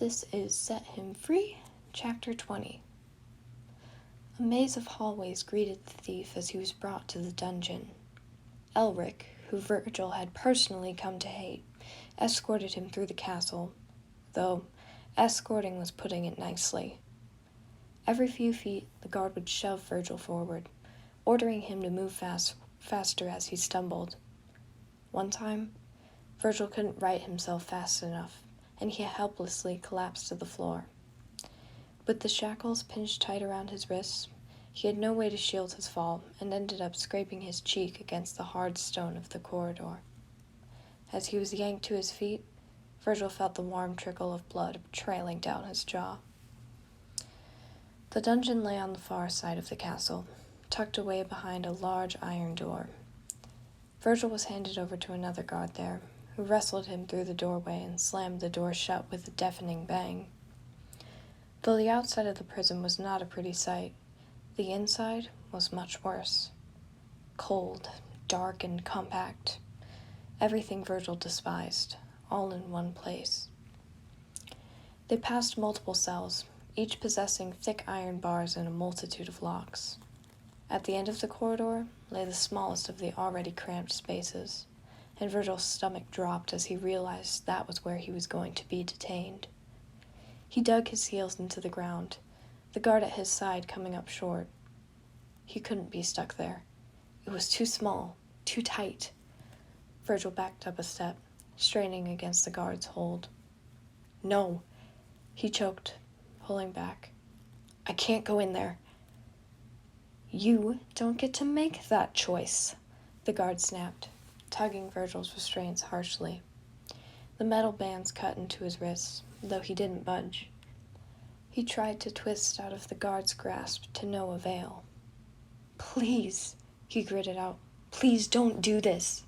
This is Set Him Free, Chapter 20. A maze of hallways greeted the thief as he was brought to the dungeon. Elric, who Virgil had personally come to hate, escorted him through the castle, though escorting was putting it nicely. Every few feet, the guard would shove Virgil forward, ordering him to move faster as he stumbled. One time, Virgil couldn't right himself fast enough, and he helplessly collapsed to the floor. With the shackles pinched tight around his wrists, he had no way to shield his fall and ended up scraping his cheek against the hard stone of the corridor. As he was yanked to his feet, Virgil felt the warm trickle of blood trailing down his jaw. The dungeon lay on the far side of the castle, tucked away behind a large iron door. Virgil was handed over to another guard there, who wrestled him through the doorway and slammed the door shut with a deafening bang. Though the outside of the prison was not a pretty sight, the inside was much worse. Cold, dark, and compact. Everything Virgil despised, all in one place. They passed multiple cells, each possessing thick iron bars and a multitude of locks. At the end of the corridor lay the smallest of the already cramped spaces, and Virgil's stomach dropped as he realized that was where he was going to be detained. He dug his heels into the ground, the guard at his side coming up short. He couldn't be stuck there. It was too small, too tight. Virgil backed up a step, straining against the guard's hold. "No," he choked, pulling back. "I can't go in there." "You don't get to make that choice," the guard snapped, tugging Virgil's restraints harshly. The metal bands cut into his wrists, though he didn't budge. He tried to twist out of the guard's grasp to no avail. "Please," he gritted out. "Please don't do this."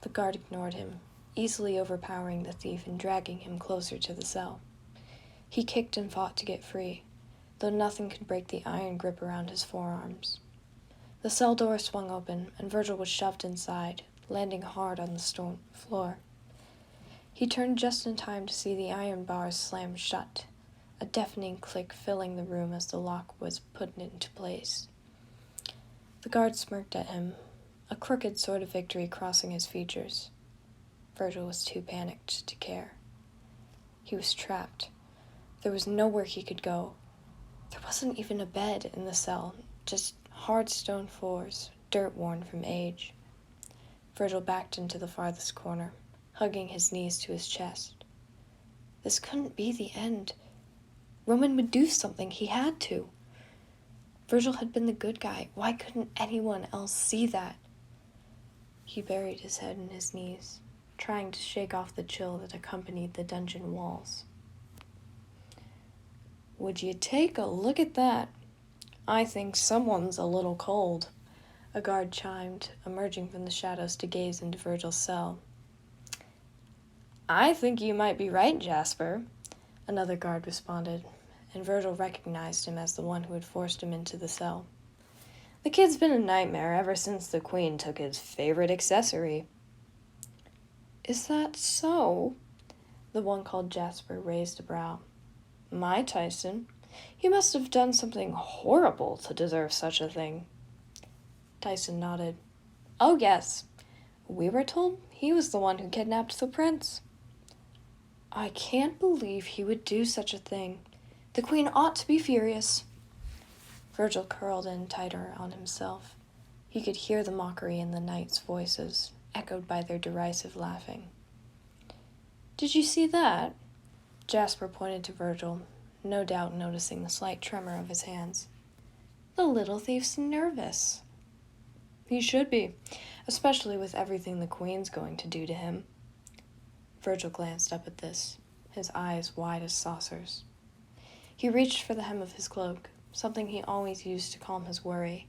The guard ignored him, easily overpowering the thief and dragging him closer to the cell. He kicked and fought to get free, though nothing could break the iron grip around his forearms. The cell door swung open, and Virgil was shoved inside, landing hard on the stone floor. He turned just in time to see the iron bars slam shut, a deafening click filling the room as the lock was put into place. The guard smirked at him, a crooked sort of victory crossing his features. Virgil was too panicked to care. He was trapped. There was nowhere he could go. There wasn't even a bed in the cell, just hard stone floors, dirt-worn from age. Virgil backed into the farthest corner, hugging his knees to his chest. This couldn't be the end. Roman would do something. He had to. Virgil had been the good guy. Why couldn't anyone else see that? He buried his head in his knees, trying to shake off the chill that accompanied the dungeon walls. "Would you take a look at that? I think someone's a little cold," a guard chimed, emerging from the shadows to gaze into Virgil's cell. "I think you might be right, Jasper," another guard responded, and Virgil recognized him as the one who had forced him into the cell. "The kid's been a nightmare ever since the Queen took his favorite accessory." "Is that so?" The one called Jasper raised a brow. "My Tyson. He must have done something horrible to deserve such a thing." Tyson nodded. "Oh, yes. We were told he was the one who kidnapped the prince." "I can't believe he would do such a thing. The Queen ought to be furious." Virgil curled in tighter on himself. He could hear the mockery in the knights' voices, echoed by their derisive laughing. "Did you see that?" Jasper pointed to Virgil, no doubt noticing the slight tremor of his hands. "The little thief's nervous." "He should be, especially with everything the Queen's going to do to him." Virgil glanced up at this, his eyes wide as saucers. He reached for the hem of his cloak, something he always used to calm his worry,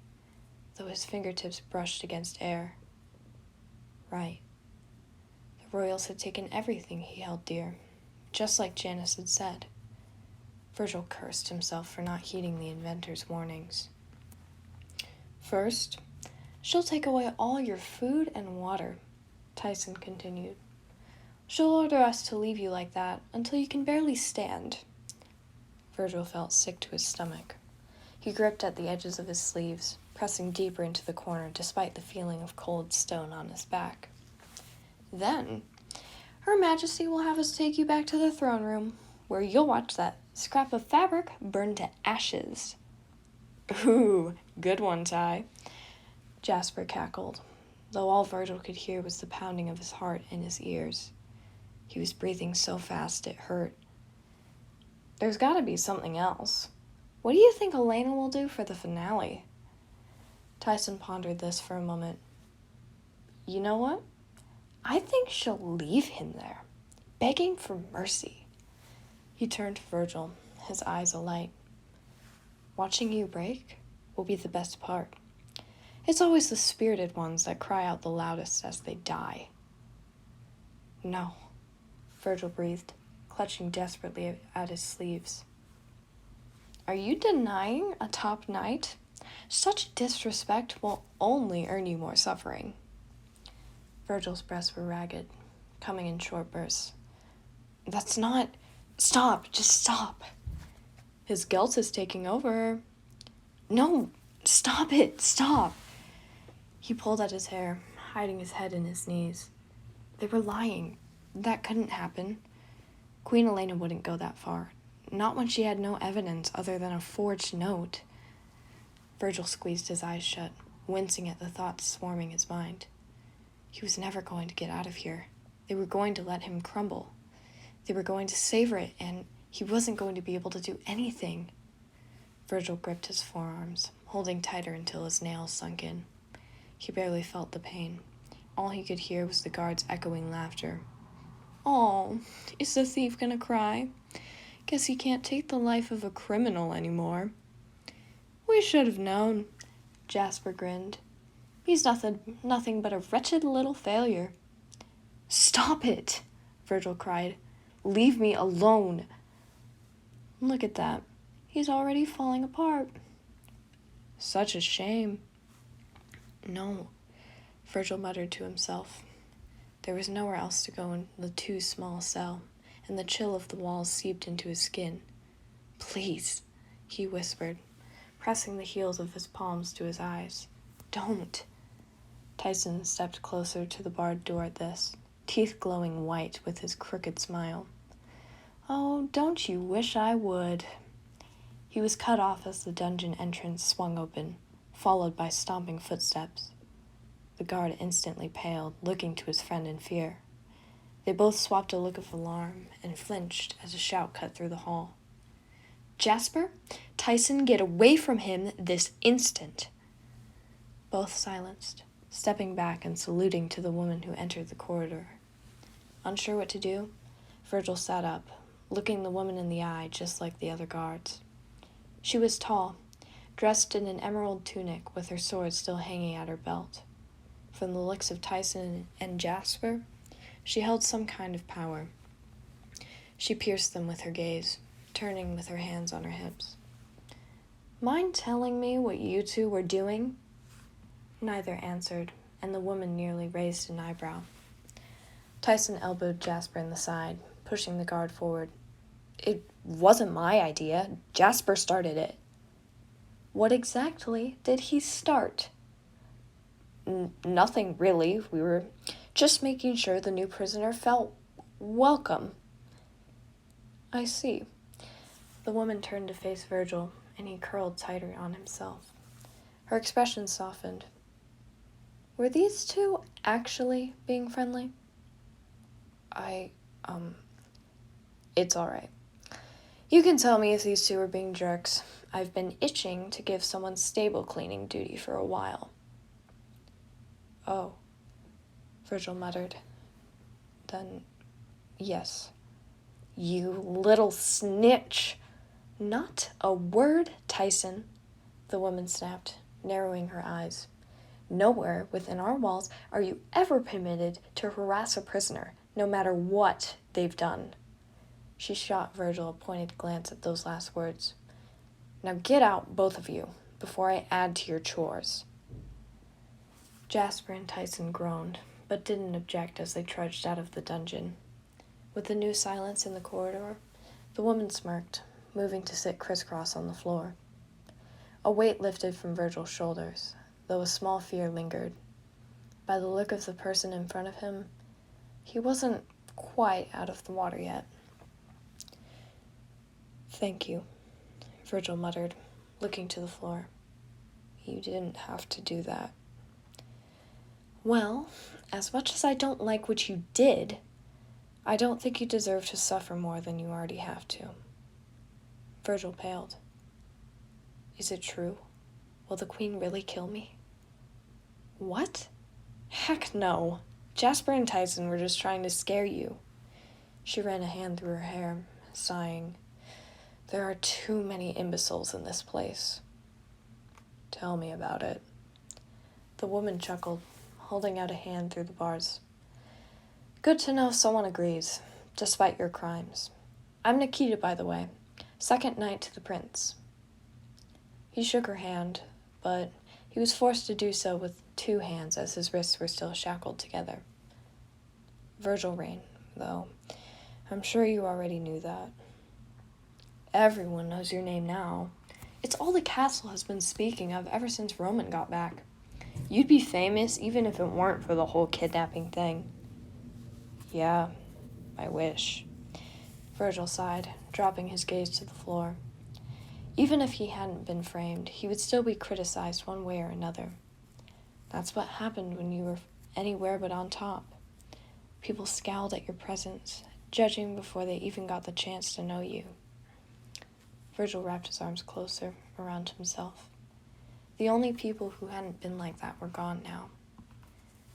though his fingertips brushed against air. Right. The royals had taken everything he held dear, just like Janice had said. Virgil cursed himself for not heeding the inventor's warnings. "First, she'll take away all your food and water," Tyson continued. She'll order us to leave you like that until you can barely stand. Virgil felt sick to his stomach. He gripped at the edges of his sleeves, pressing deeper into the corner despite the feeling of cold stone on his back. Then, Her Majesty will have us take you back to the throne room, where you'll watch that scrap of fabric burn to ashes. Ooh, good one, Ty. Jasper cackled, though all Virgil could hear was the pounding of his heart in his ears. He was breathing so fast it hurt. There's gotta be something else. What do you think Elena will do for the finale? Tyson pondered this for a moment. You know what? I think she'll leave him there, begging for mercy. He turned to Virgil, his eyes alight. Watching you break will be the best part. It's always the spirited ones that cry out the loudest as they die. No, Virgil breathed, clutching desperately at his sleeves. Are you denying a top knight? Such disrespect will only earn you more suffering. Virgil's breaths were ragged, coming in short bursts. That's not... Stop, just stop. His guilt is taking over. No, stop it, stop. He pulled at his hair, hiding his head in his knees. They were lying. That couldn't happen. Queen Elena wouldn't go that far. Not when she had no evidence other than a forged note. Virgil squeezed his eyes shut, wincing at the thoughts swarming his mind. He was never going to get out of here. They were going to let him crumble. They were going to savor it, and he wasn't going to be able to do anything. Virgil gripped his forearms, holding tighter until his nails sunk in. He barely felt the pain. All he could hear was the guards' echoing laughter. Oh, is the thief gonna cry? Guess he can't take the life of a criminal anymore. We should have known, Jasper grinned. He's nothing but a wretched little failure. Stop it, Virgil cried. Leave me alone. Look at that. He's already falling apart. Such a shame. No, Virgil muttered to himself. There was nowhere else to go in the too small cell, and the chill of the walls seeped into his skin. Please, he whispered, pressing the heels of his palms to his eyes. Don't. Tyson stepped closer to the barred door at this, teeth glowing white with his crooked smile. Oh, don't you wish I would? He was cut off as the dungeon entrance swung open, followed by stomping footsteps. The guard instantly paled, looking to his friend in fear. They both swapped a look of alarm and flinched as a shout cut through the hall. Jasper, Tyson, get away from him this instant. Both silenced, stepping back and saluting to the woman who entered the corridor. Unsure what to do, Virgil sat up, looking the woman in the eye just like the other guards. She was tall, dressed in an emerald tunic with her sword still hanging at her belt. From the looks of Tyson and Jasper, she held some kind of power. She pierced them with her gaze, turning with her hands on her hips. Mind telling me what you two were doing? Neither answered, and the woman nearly raised an eyebrow. Tyson elbowed Jasper in the side, pushing the guard forward. It wasn't my idea. Jasper started it. What exactly did he start? Nothing, really. We were just making sure the new prisoner felt welcome. I see. The woman turned to face Virgil, and he curled tighter on himself. Her expression softened. Were these two actually being friendly? It's all right. You can tell me if these two are being jerks. I've been itching to give someone stable cleaning duty for a while. Oh, Virgil muttered. Then, yes. You little snitch. Not a word, Tyson, the woman snapped, narrowing her eyes. Nowhere within our walls are you ever permitted to harass a prisoner, no matter what they've done. She shot Virgil a pointed glance at those last words. Now get out, both of you, before I add to your chores. Jasper and Tyson groaned, but didn't object as they trudged out of the dungeon. With the new silence in the corridor, the woman smirked, moving to sit crisscross on the floor. A weight lifted from Virgil's shoulders, though a small fear lingered. By the look of the person in front of him, he wasn't quite out of the water yet. "Thank you," Virgil muttered, looking to the floor. "You didn't have to do that." "Well, as much as I don't like what you did, I don't think you deserve to suffer more than you already have to." Virgil paled. "Is it true? Will the Queen really kill me?" "What? Heck no. Jasper and Tyson were just trying to scare you." She ran a hand through her hair, sighing. "There are too many imbeciles in this place." "Tell me about it." The woman chuckled, holding out a hand through the bars. "Good to know someone agrees, despite your crimes. I'm Nikita, by the way, second knight to the prince." He shook her hand, but he was forced to do so with two hands as his wrists were still shackled together. "Virgil Rain, though. I'm sure you already knew that." "Everyone knows your name now. It's all the castle has been speaking of ever since Roman got back. You'd be famous even if it weren't for the whole kidnapping thing." "Yeah, I wish." Virgil sighed, dropping his gaze to the floor. Even if he hadn't been framed, he would still be criticized one way or another. That's what happened when you were anywhere but on top. People scowled at your presence, judging before they even got the chance to know you. Virgil wrapped his arms closer around himself. The only people who hadn't been like that were gone now.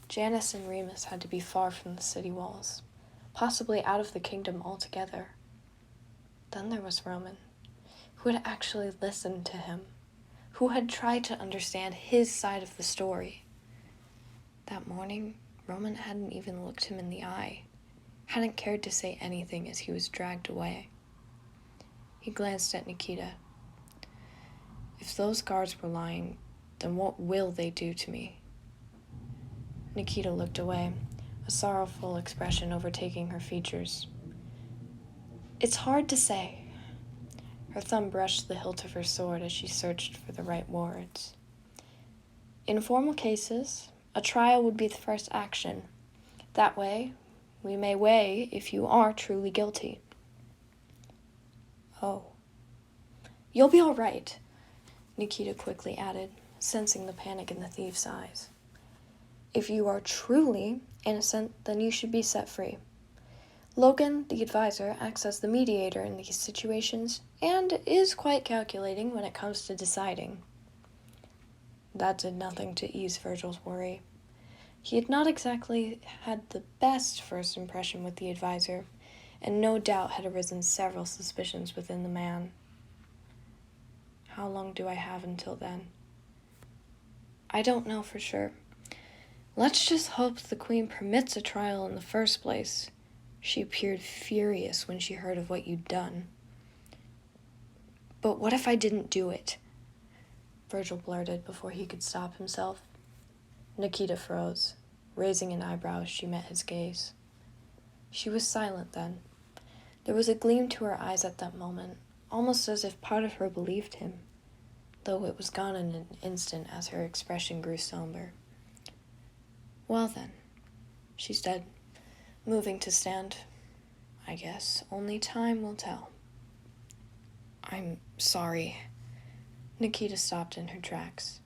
Janice and Remus had to be far from the city walls, possibly out of the kingdom altogether. Then there was Roman, who had actually listened to him, who had tried to understand his side of the story. That morning, Roman hadn't even looked him in the eye, hadn't cared to say anything as he was dragged away. He glanced at Nikita. "If those guards were lying, then what will they do to me?" Nikita looked away, a sorrowful expression overtaking her features. "It's hard to say." Her thumb brushed the hilt of her sword as she searched for the right words. "In formal cases, a trial would be the first action. That way, we may weigh if you are truly guilty." "Oh." "You'll be all right," Nikita quickly added, sensing the panic in the thief's eyes. "If you are truly innocent, then you should be set free. Logan, the advisor, acts as the mediator in these situations and is quite calculating when it comes to deciding." That did nothing to ease Virgil's worry. He had not exactly had the best first impression with the advisor, and no doubt had arisen several suspicions within the man. "How long do I have until then?" "I don't know for sure. Let's just hope the Queen permits a trial in the first place. She appeared furious when she heard of what you'd done." "But what if I didn't do it?" Virgil blurted before he could stop himself. Nikita froze, raising an eyebrow as she met his gaze. She was silent then. There was a gleam to her eyes at that moment, almost as if part of her believed him, though it was gone in an instant as her expression grew somber. "Well then," she said, moving to stand. "I guess only time will tell." "I'm sorry." Nikita stopped in her tracks,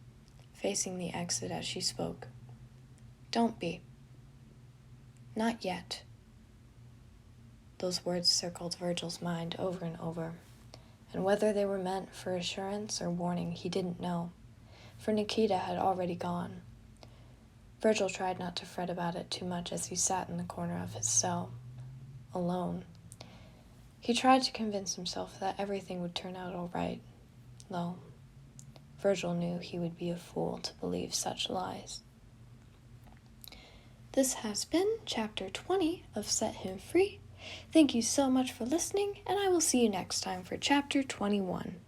facing the exit as she spoke. "Don't be. Not yet." Those words circled Virgil's mind over and over, and whether they were meant for assurance or warning he didn't know, for Nikita had already gone. Virgil tried not to fret about it too much as he sat in the corner of his cell, alone. He tried to convince himself that everything would turn out all right, though Virgil knew he would be a fool to believe such lies. This has been Chapter 20 of Set Him Free. Thank you so much for listening, and I will see you next time for Chapter 21.